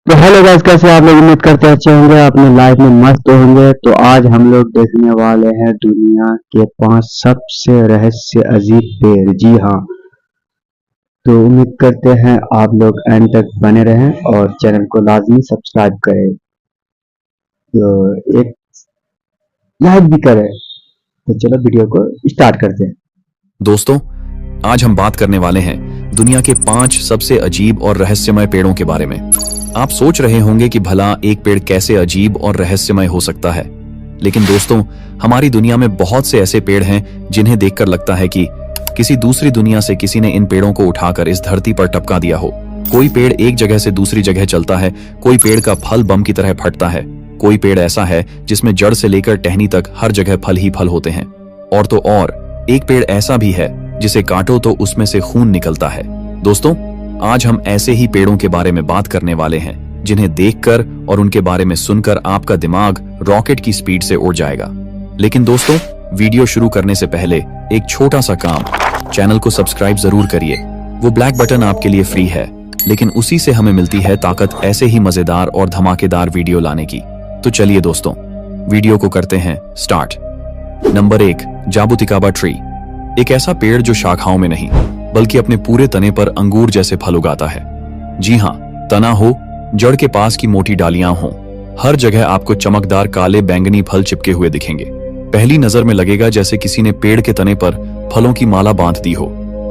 तो hello guys, कैसे आप लोग? उम्मीद करते हैं अच्छे होंगे, अपने लाइफ में मस्त होंगे। तो आज हम लोग देखने वाले हैं दुनिया के 5 सबसे रहस्य अजीब पेड़। जी हाँ, तो उम्मीद करते हैं आप लोग एंड तक बने रहें और चैनल को लाजमी सब्सक्राइब करें। तो एक लाइक भी करें। तो चलो वीडियो को स्टार्ट करते हैं। दोस्तों, आज हम बात करने वाले हैं दुनिया के 5 सबसे अजीब और रहस्यमय पेड़ों के बारे में। आप सोच रहे होंगे कि भला एक पेड़ कैसे अजीब और रहस्यमय हो सकता है, लेकिन दोस्तों, हमारी दुनिया में बहुत से ऐसे पेड़ हैं जिन्हें देखकर लगता है कि किसी दूसरी दुनिया से किसी ने इन पेड़ों को उठाकर इस धरती पर टपका दिया हो। कोई पेड़ एक जगह से दूसरी जगह चलता है, कोई पेड़ का फल बम की तरह फटता है, कोई पेड़ ऐसा है जिसमें जड़ से लेकर टहनी तक हर जगह फल ही फल होते हैं, और तो और एक पेड़ ऐसा भी है जिसे काटो तो उसमें से खून निकलता है। दोस्तों, आज हम ऐसे ही पेड़ों के बारे में बात करने वाले हैं जिन्हें देखकर और उनके बारे में सुनकर आपका दिमाग रॉकेट की स्पीड से उड़ जाएगा। लेकिन दोस्तों, वीडियो शुरू करने से पहले एक छोटा सा काम, चैनल को सब्सक्राइब जरूर करिए। वो ब्लैक बटन आपके लिए फ्री है, लेकिन उसी से हमें मिलती है ताकत ऐसे ही मजेदार और धमाकेदार वीडियो लाने की। तो चलिए दोस्तों, वीडियो को करते हैं स्टार्ट। Number 1, जाबुटिकाबा tree. एक ऐसा पेड़ जो शाखाओं में नहीं बल्कि अपने पूरे तने पर अंगूर जैसे फल उगाता है। जी हाँ, तना हो, जड़ के पास की मोटी डालियां हों, हर जगह आपको चमकदार काले बैंगनी फल चिपके हुए दिखेंगे। पहली नजर में लगेगा जैसे किसी ने पेड़ के तने पर फलों की माला बांध दी हो,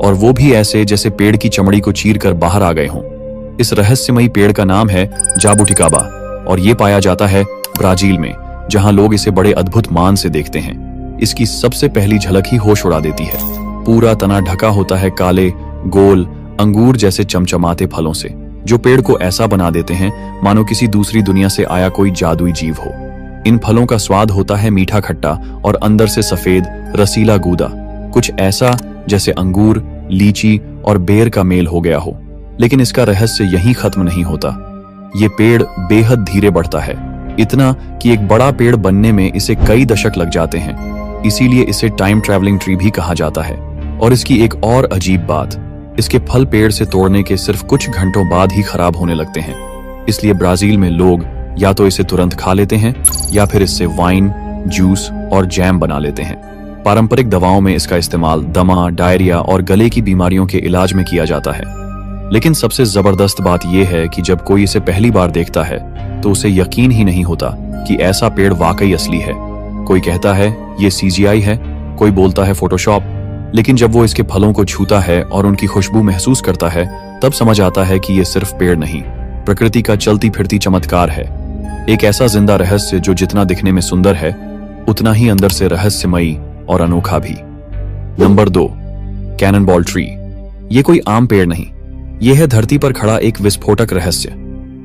और वो भी ऐसे जैसे पेड़ की चमड़ी को चीर कर बाहर आ गए हों। इस रहस्यमयी पेड़ का नाम है जाबुटिकाबा, और ये पाया जाता है ब्राजील में, जहां लोग इसे बड़े अद्भुत मान से देखते हैं। इसकी सबसे पहली झलक ही होश उड़ा देती है। पूरा तना ढका होता है काले, गोल, अंगूर जैसे चमचमाते फलों से, जो पेड़ को ऐसा बना देते हैं मानो किसी दूसरी दुनिया से आया कोई जादुई जीव हो। इन फलों का स्वाद होता है मीठा खट्टा और अंदर से सफेद रसीला गूदा, कुछ ऐसा जैसे अंगूर, लीची और बेर का मेल हो गया हो। लेकिन इसका रहस्य यहीं खत्म नहीं होता। ये पेड़ बेहद धीरे बढ़ता है, इतना कि एक बड़ा पेड़ बनने में इसे कई दशक लग जाते हैं। इसीलिए इसे टाइम ट्रैवलिंग ट्री भी कहा जाता है। और इसकी एक और अजीब बात, इसके फल पेड़ से तोड़ने के सिर्फ कुछ घंटों बाद ही खराब होने लगते हैं। इसलिए ब्राजील में लोग या तो इसे तुरंत खा लेते हैं या फिर इससे वाइन, जूस और जैम बना लेते हैं। पारंपरिक दवाओं में इसका इस्तेमाल दमा, डायरिया और गले की बीमारियों के इलाज में किया जाता है। लेकिन सबसे जबरदस्त बात यह है कि जब कोई इसे पहली बार देखता है तो उसे यकीन ही नहीं होता कि ऐसा पेड़ वाकई असली है। कोई कहता है ये CGI है, कोई बोलता है फोटोशॉप, लेकिन जब वो इसके फलों को छूता है और उनकी खुशबू महसूस करता है, तब समझ आता है कि ये सिर्फ पेड़ नहीं, प्रकृति का चलती फिरती चमत्कार है। एक ऐसा जिंदा रहस्य जो जितना दिखने में सुंदर है, उतना ही अंदर से रहस्यमयी और अनोखा भी। Number 2, cannon ball tree. ये कोई आम पेड़ नहीं, यह है धरती पर खड़ा एक विस्फोटक रहस्य।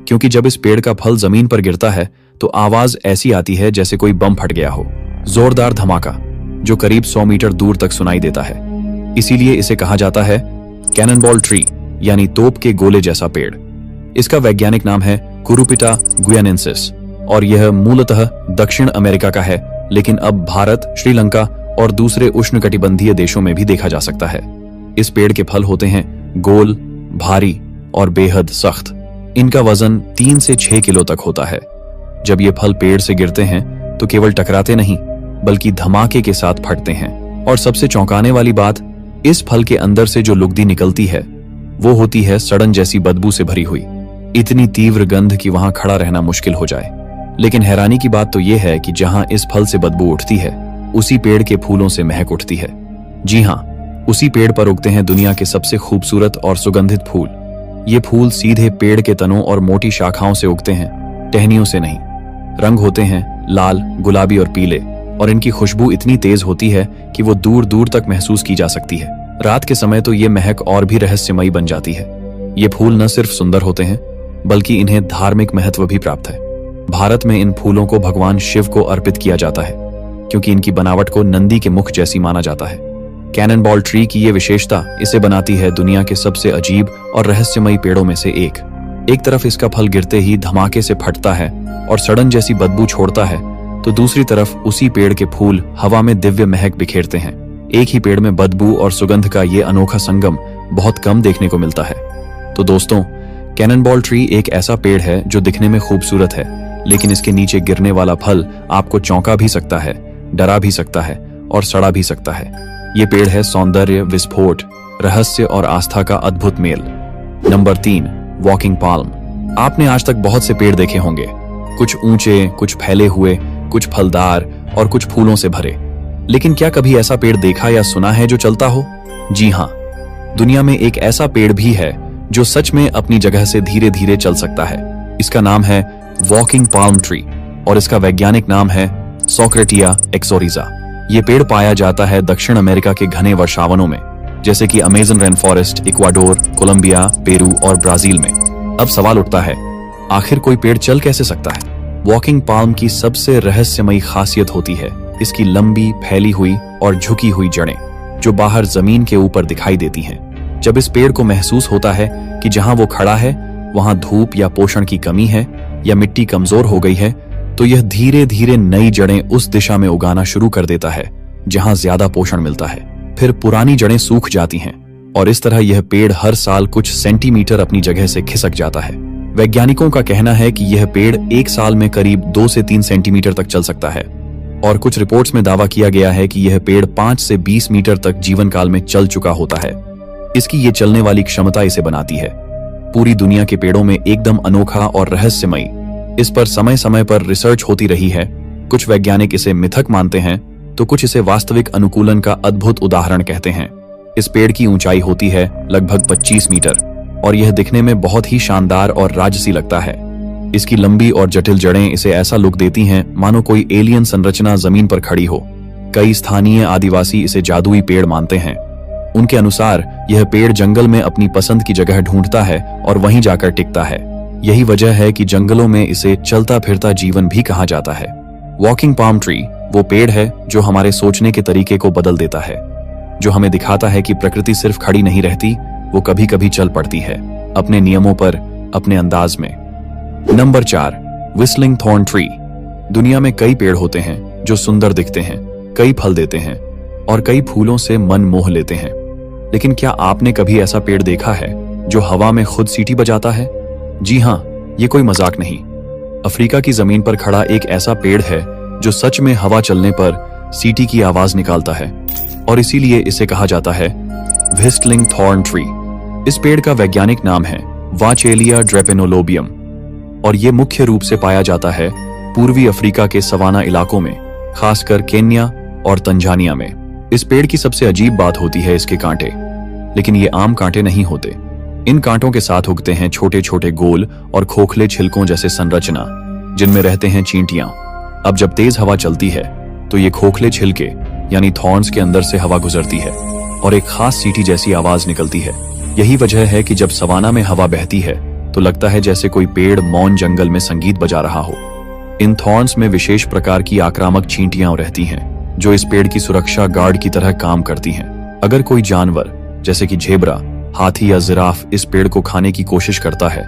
क्योंकि जब इस पेड़ का फल जमीन पर गिरता है तो आवाज ऐसी आती है जैसे कोई बम फट गया हो, जोरदार धमाका जो करीब 100 मीटर दूर तक सुनाई देता है। इसीलिए इसे कहा जाता है कैनन बॉल ट्री, यानी तोप के गोले जैसा पेड़। इसका वैज्ञानिक नाम है कुरुपिटा गुयानेंसिस, और यह मूलतः दक्षिण अमेरिका का है, लेकिन अब भारत, श्रीलंका और दूसरे उष्णकटिबंधीय देशों में भी देखा जा सकता है। इस पेड़ के फल होते हैं गोल, भारी और बेहद सख्त। इनका वजन 3 से 6 किलो तक होता है। जब ये फल पेड़ से गिरते हैं तो केवल टकराते नहीं बल्कि धमाके के साथ फटते हैं। और सबसे चौंकाने वाली बात, इस फल के अंदर से जो लुगदी निकलती है वो होती है सड़न जैसी बदबू से भरी हुई, इतनी तीव्र गंध कि वहां खड़ा रहना मुश्किल हो जाए। लेकिन हैरानी की बात तो यह है कि जहां इस फल से बदबू उठती है, उसी पेड़ के फूलों से महक उठती है। जी हाँ, उसी पेड़ पर उगते हैं दुनिया के सबसे खूबसूरत और सुगंधित फूल। ये फूल सीधे पेड़ के तनों और मोटी शाखाओं से उगते हैं, टहनियों से नहीं। रंग होते हैं लाल, गुलाबी और पीले, और इनकी खुशबू इतनी तेज होती है कि वो दूर दूर तक महसूस की जा सकती है। रात के समय तो ये महक और भी रहस्यमयी बन जाती है। ये फूल न सिर्फ सुंदर होते हैं बल्कि इन्हें धार्मिक महत्व भी प्राप्त है। भारत में इन फूलों को भगवान शिव को अर्पित किया जाता है, क्योंकि इनकी बनावट को नंदी के मुख जैसी माना जाता है। कैनन बॉल ट्री की ये विशेषता इसे बनाती है दुनिया के सबसे अजीब और रहस्यमयी पेड़ों में से एक। एक तरफ इसका फल गिरते ही धमाके से फटता है और सड़न जैसी बदबू छोड़ता है, तो दूसरी तरफ उसी पेड़ के फूल हवा में दिव्य महक बिखेरते हैं। एक ही पेड़ में बदबू और सुगंध का ये अनोखा संगम बहुत कम देखने को मिलता है। तो दोस्तों, कैननबॉल ट्री एक ऐसा पेड़ है जो दिखने में खूबसूरत है, लेकिन इसके नीचे गिरने वाला फल आपको चौंका भी सकता है, डरा भी सकता है और सड़ा भी सकता है। ये पेड़ है सौंदर्य, विस्फोट, रहस्य और आस्था का अद्भुत मेल। Number 3, walking palm. आपने आज तक बहुत से पेड़ देखे होंगे, कुछ ऊंचे, कुछ फैले हुए, कुछ फलदार और कुछ फूलों से भरे। लेकिन क्या कभी ऐसा पेड़ देखा या सुना है जो चलता हो? जी हाँ, दुनिया में एक ऐसा पेड़ भी है जो सच में अपनी जगह से धीरे धीरे चल सकता है। इसका नाम है वॉकिंग पाल्म ट्री और इसका वैज्ञानिक नाम है सोक्रेटिया एक्सोरिजा। ये पेड़ पाया जाता है दक्षिण अमेरिका के घने वर्षावनों में, जैसे कि Amazon rain forest, Ecuador, Colombia, Peru और ब्राजील में। अब सवाल उठता है, आखिर कोई पेड़ चल कैसे सकता है? वॉकिंग पाल्म की सबसे रहस्यमयी खासियत होती है इसकी लंबी, फैली हुई और झुकी हुई जड़ें, जो बाहर जमीन के ऊपर दिखाई देती हैं। जब इस पेड़ को महसूस होता है कि जहां वो खड़ा है वहां धूप या पोषण की कमी है या मिट्टी कमजोर हो गई है, तो यह धीरे धीरे नई जड़ें उस दिशा में उगाना शुरू कर देता है जहां ज्यादा पोषण मिलता है। फिर पुरानी जड़ें सूख जाती हैं और इस तरह यह पेड़ हर साल कुछ सेंटीमीटर अपनी जगह से खिसक जाता है। वैज्ञानिकों का कहना है कि यह पेड़ एक साल में करीब 2 से 3 सेंटीमीटर तक चल सकता है और कुछ रिपोर्ट्स में दावा किया गया है कि यह पेड़ 5 से 20 मीटर तक जीवन काल में चल चुका होता है। इसकी ये चलने वाली क्षमता इसे बनाती है पूरी दुनिया के पेड़ों में एकदम अनोखा और रहस्यमयी। इस पर समय समय पर रिसर्च होती रही है। कुछ वैज्ञानिक इसे मिथक मानते हैं तो कुछ इसे वास्तविक अनुकूलन का अद्भुत उदाहरण कहते हैं। इस पेड़ की ऊंचाई होती है लगभग 25 मीटर और यह दिखने में बहुत ही शानदार और राजसी लगता है। इसकी लंबी और जटिल जड़ें इसे ऐसा लुक देती हैं मानो कोई एलियन संरचना जमीन पर खड़ी हो। कई स्थानीय आदिवासी इसे जादुई पेड़ मानते हैं। उनके अनुसार यह पेड़ जंगल में अपनी पसंद की जगह ढूंढता है और वहीं जाकर टिकता है। यही वजह है कि जंगलों में इसे चलता फिरता जीवन भी कहा जाता है। वॉकिंग पाल्म ट्री वो पेड़ है जो हमारे सोचने के तरीके को बदल देता है, जो हमें दिखाता है कि प्रकृति सिर्फ खड़ी नहीं रहती, वो कभी कभी चल पड़ती है अपने नियमों पर, अपने अंदाज में। Number 4, whistling thorn tree. दुनिया में कई पेड़ होते हैं जो सुंदर दिखते हैं, कई फल देते हैं और कई फूलों से मन मोह लेते हैं। लेकिन क्या आपने कभी ऐसा पेड़ देखा है जो हवा में खुद सीटी बजाता है? जी हाँ, ये कोई मजाक नहीं। अफ्रीका की जमीन पर खड़ा एक ऐसा पेड़ है जो सच में हवा चलने पर सीटी की आवाज निकालता है और इसीलिए इसे कहा जाता है व्हिस्लिंग थॉर्न ट्री। इस पेड़ का वैज्ञानिक नाम है वाचेलिया ड्रेपेनोलोबियम और ये मुख्य रूप से पाया जाता है पूर्वी अफ्रीका के सवाना इलाकों में, खासकर केन्या और तंजानिया में। इस पेड़ की सबसे अजीब बात होती है इसके कांटे, लेकिन ये आम कांटे नहीं होते। इन कांटों के साथ उगते हैं छोटे छोटे गोल और खोखले छिलकों जैसे संरचना, जिनमें रहते हैं चींटियां। अब जब तेज हवा चलती है तो ये खोखले छिलके यानी थॉर्न्स के अंदर से हवा गुजरती है और एक खास सीटी जैसी आवाज निकलती है। यही वजह है कि जब सवाना में हवा बहती है तो लगता है जैसे कोई पेड़ मौन जंगल में संगीत बजा रहा हो। इन थॉर्न्स में विशेष प्रकार की आक्रामक चींटियां रहती हैं जो इस पेड़ की सुरक्षा गार्ड की तरह काम करती हैं। अगर कोई जानवर जैसे कि झेब्रा, हाथी या जिराफ इस पेड़ को खाने की कोशिश करता है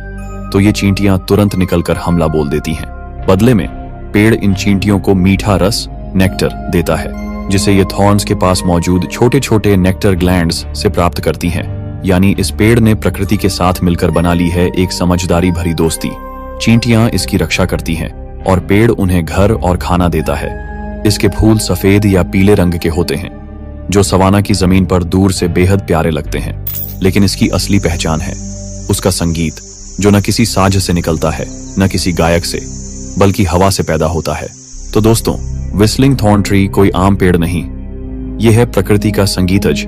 तो ये चींटियां तुरंत निकलकर हमला बोल देती हैं। बदले में पेड़ इन चींटियों को मीठा रस, नेक्टर देता है, जिसे ये थॉर्न्स के पास मौजूद छोटे छोटे नेक्टर ग्लैंड्स से प्राप्त करती हैं। यानी इस पेड़ ने प्रकृति के साथ मिलकर बना ली है एक समझदारी भरी दोस्ती। चींटियां इसकी रक्षा करती हैं और पेड़ उन्हें घर और खाना देता है। इसके फूल सफेद या पीले रंग के होते हैं जो सवाना की जमीन पर दूर से बेहद प्यारे लगते हैं। लेकिन इसकी असली पहचान है उसका संगीत, जो न किसी साज से निकलता है न किसी गायक से, बल्कि हवा से पैदा होता है। तो दोस्तों, व्हिस्लिंग थॉर्न ट्री कोई आम पेड़ नहीं, यह है प्रकृति का संगीतज,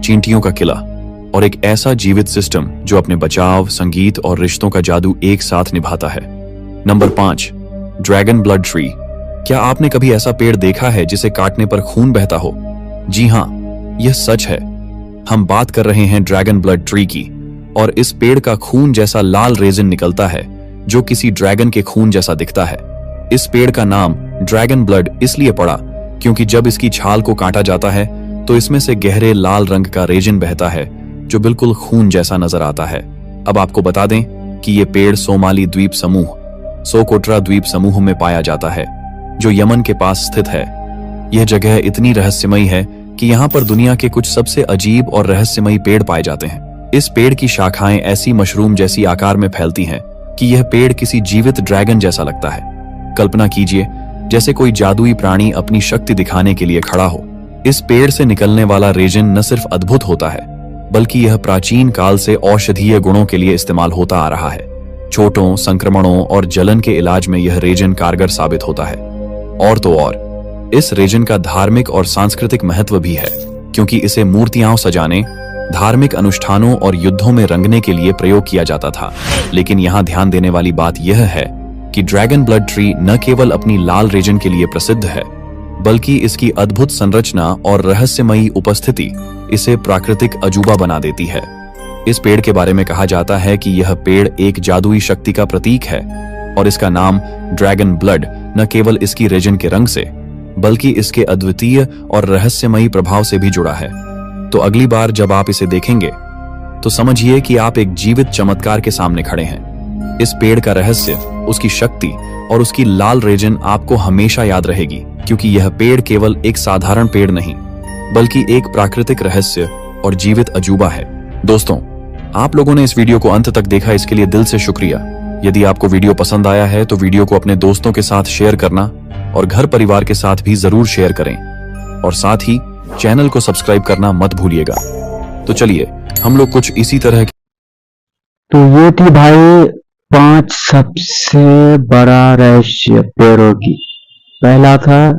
चींटियों का किला और एक ऐसा जीवित सिस्टम जो अपने बचाव, संगीत और रिश्तों का जादू एक साथ निभाता है। Number 5, dragon blood tree. क्या आपने कभी ऐसा पेड़ देखा है जिसे काटने पर खून बहता हो? जी हाँ, यह सच है। हम बात कर रहे हैं ड्रैगन ब्लड ट्री की और इस पेड़ का खून जैसा लाल रेजिन निकलता है जो किसी ड्रैगन के खून जैसा दिखता है। इस पेड़ का नाम ड्रैगन ब्लड इसलिए पड़ा क्योंकि जब इसकी छाल को काटा जाता है तो इसमें से गहरे लाल रंग का रेजिन बहता है जो बिल्कुल खून जैसा नजर आता है। अब आपको बता दें कि यह पेड़ सोमाली द्वीप समूह, सोकोट्रा द्वीप समूह में पाया जाता है जो यमन के पास स्थित है। यह जगह इतनी रहस्यमयी है कि यहाँ पर दुनिया के कुछ सबसे अजीब और रहस्यमयी पेड़ पाए जाते हैं। इस पेड़ की शाखाएं ऐसी मशरूम जैसी आकार में फैलती हैं कि यह पेड़ किसी जीवित ड्रैगन जैसा लगता है। कल्पना कीजिए जैसे कोई जादुई प्राणी अपनी शक्ति दिखाने के लिए खड़ा हो। इस पेड़ से निकलने वाला रेजिन न सिर्फ अद्भुत होता है बल्कि यह प्राचीन काल से औषधीय गुणों के लिए इस्तेमाल होता आ रहा है। चोटों, संक्रमणों और जलन के इलाज में यह रेजिन कारगर साबित होता है। और तो और इस रेजिन का धार्मिक और सांस्कृतिक महत्व भी है, क्योंकि इसे मूर्तियां सजाने, धार्मिक अनुष्ठानों और युद्धों में रंगने के लिए प्रयोग किया जाता था। लेकिन यहाँ ध्यान देने वाली बात यह है कि ड्रैगन ब्लड ट्री न केवल अपनी लाल रेजिन के लिए प्रसिद्ध है बल्कि इसकी अद्भुत संरचना और रहस्यमयी उपस्थिति इसे प्राकृतिक अजूबा बना देती है। इस पेड़ के बारे में कहा जाता है कि यह पेड़ एक जादुई शक्ति का प्रतीक है और इसका नाम ड्रैगन ब्लड न केवल इसकी रेजिन के रंग से बल्कि इसके अद्वितीय और रहस्यमयी प्रभाव से भी जुड़ा है। तो अगली बार जब आप इसे देखेंगे तो समझिए कि आप एक जीवित चमत्कार के सामने खड़े हैं। इस पेड़ का रहस्य, उसकी शक्ति और उसकी लाल रेजिन आपको हमेशा याद रहेगी, क्योंकि यह पेड़ केवल एक साधारण पेड़ नहीं बल्कि एक प्राकृतिक रहस्य और जीवित अजूबा है। दोस्तों, आप लोगों ने इस वीडियो को अंत तक देखा, इसके लिए दिल से शुक्रिया। यदि आपको वीडियो पसंद आया है तो वीडियो को अपने दोस्तों के साथ शेयर करना और घर परिवार के साथ भी जरूर शेयर करें और साथ ही चैनल को सब्सक्राइब करना मत भूलिएगा। तो चलिए हम लोग कुछ इसी तरह तो ये थी भाई 5 सबसे बड़ा रहस्य पेड़ों की। पहला था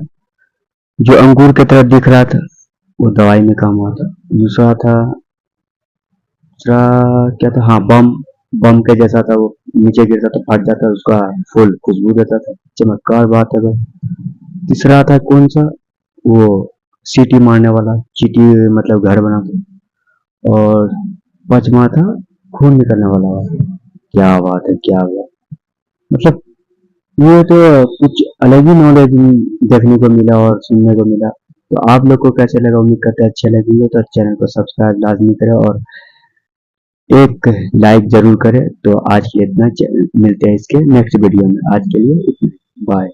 जो अंगूर की तरह दिख रहा था, वो दवाई में काम आता। दूसरा था क्या था, हाँ, बम के जैसा था, वो नीचे गिरता तो फट जाता, उसका फुल खुशबू देता था, चमत्कार बात है भाई। तीसरा था कौन सा, वो सीटी मारने वाला, चीटी मतलब घर बनाता। और पांचवा था खून निकलने वाला। क्या बात है, क्या बात, मतलब ये तो कुछ अलग ही नॉलेज देखने को मिला और सुनने को मिला। तो आप लोग को कैसे लगा, उम्मीद करते हैं अच्छे लगेंगे। तो चैनल को सब्सक्राइब लाजमी करें और एक लाइक जरूर करें। तो आज के लिए इतना, मिलते हैं इसके नेक्स्ट वीडियो में। आज के लिए इतना, बाय।